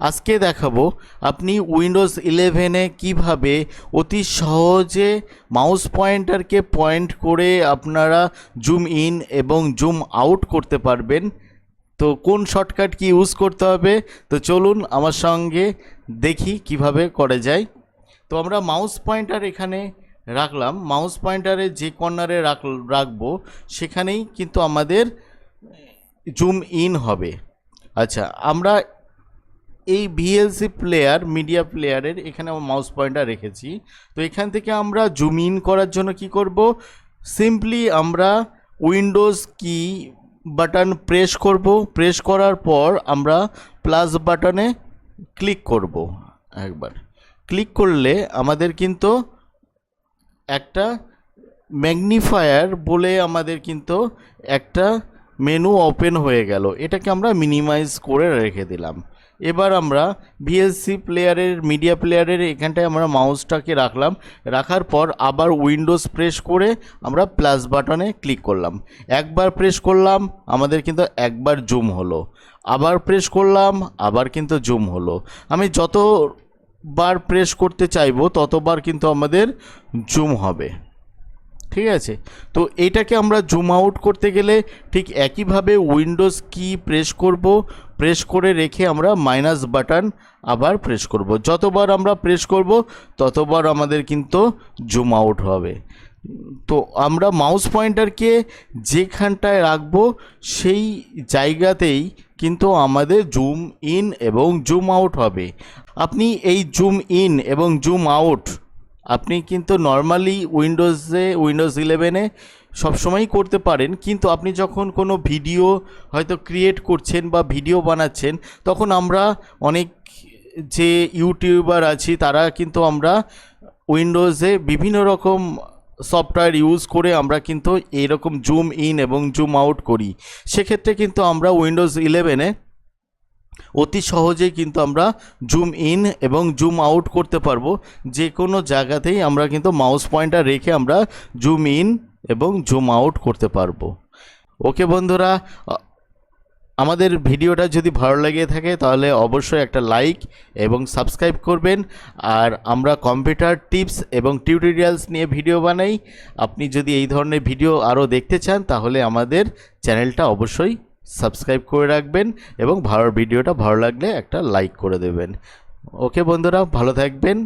আজকে দেখাবো আপনি উইন্ডোজ 11-এ কিভাবে অতি সহজে মাউস পয়েন্টারকে পয়েন্ট করে আপনারা জুম ইন এবং জুম আউট করতে পারবেন। তো কোন শর্টকাট কি ইউজ করতে হবে, তো চলুন আমার সঙ্গে দেখি কিভাবে করা যায়। তো আমরা মাউস পয়েন্টার এখানে রাখলাম, মাউস পয়েন্টারে যে কর্নারে রাখবো সেখানেই কিন্তু আমাদের জুম ইন হবে। আচ্ছা, আমরা এই ভিএলসি প্লেয়ার মিডিয়া প্লেয়ারের এখানে আমার মাউস পয়েন্টার রেখেছি। তো এখান থেকে আমরা জুম ইন করার জন্য কি করব, সিম্পলি আমরা উইন্ডোজ কি বাটন প্রেস করব, প্রেস করার পর আমরা প্লাস বাটনে ক্লিক করব। একবার ক্লিক করলে আমাদের কিন্তু একটা ম্যাগনিফায়ার বলে আমাদের কিন্তু একটা মেনু ওপেন হয়ে গেল। এটাকে আমরা মিনিমাইজ করে রেখে দিলাম। এবার আমরা ভিএলসি প্লেয়ারের মিডিয়া প্লেয়ারের এখানটায় আমরা মাউসটাকে রাখলাম, রাখার পর আবার উইন্ডোজ প্রেস করে আমরা প্লাস বাটনে ক্লিক করলাম। একবার প্রেস করলাম, আমাদের কিন্তু একবার জুম হলো, আবার প্রেস করলাম, আবার কিন্তু জুম হলো। আমি যতবার প্রেস করতে চাইবো ততবার কিন্তু আমাদের জুম হবে। ঠিক আছে, তো এইটাকে আমরা জুম আউট করতে গেলে ঠিক একইভাবে উইন্ডোজ কি প্রেস করব, প্রেস করে রেখে আমরা মাইনাস বাটন আবার প্রেস করব। যতবার আমরা প্রেস করব ততবার আমাদের কিন্তু জুম আউট হবে। তো আমরা মাউস পয়েন্টারকে যেখানটায় রাখবো সেই জায়গাতেই কিন্তু আমাদের জুম ইন এবং জুম আউট হবে। আপনি এই জুম ইন এবং জুম আউট আপনি কিন্তু নর্মালি উইন্ডোজ 11-এ সবসময়ই করতে পারেন, কিন্তু আপনি যখন কোনো ভিডিও হয়তো ক্রিয়েট করছেন বা ভিডিও বানাচ্ছেন, তখন আমরা অনেক যে ইউটিউবার আছি তারা কিন্তু আমরা উইন্ডোজে বিভিন্ন রকম সফটওয়্যার ইউজ করে আমরা কিন্তু এইরকম জুম ইন এবং জুম আউট করি। সেক্ষেত্রে কিন্তু আমরা উইন্ডোজ 11-এ অতি সহজেই কিন্তু আমরা জুম ইন এবং জুম আউট করতে পারবো। যে কোনো জায়গাতেই আমরা কিন্তু মাউস পয়েন্টার রেখে আমরা জুম ইন এবং জুম আউট করতে পারবো। ওকে বন্ধুরা, আমাদের ভিডিওটা যদি ভালো লেগে থাকে তাহলে অবশ্যই একটা লাইক এবং সাবস্ক্রাইব করবেন। আর আমরা কম্পিউটার টিপস এবং টিউটোরিয়ালস নিয়ে ভিডিও বানাই। আপনি যদি এই ধরনের ভিডিও আরও দেখতে চান তাহলে আমাদের চ্যানেলটা অবশ্যই সাবস্ক্রাইব করে রাখবেন এবং ভিডিওটা ভালো লাগলে একটা লাইক করে দেবেন। ওকে বন্ধুরা, ভালো থাকবেন।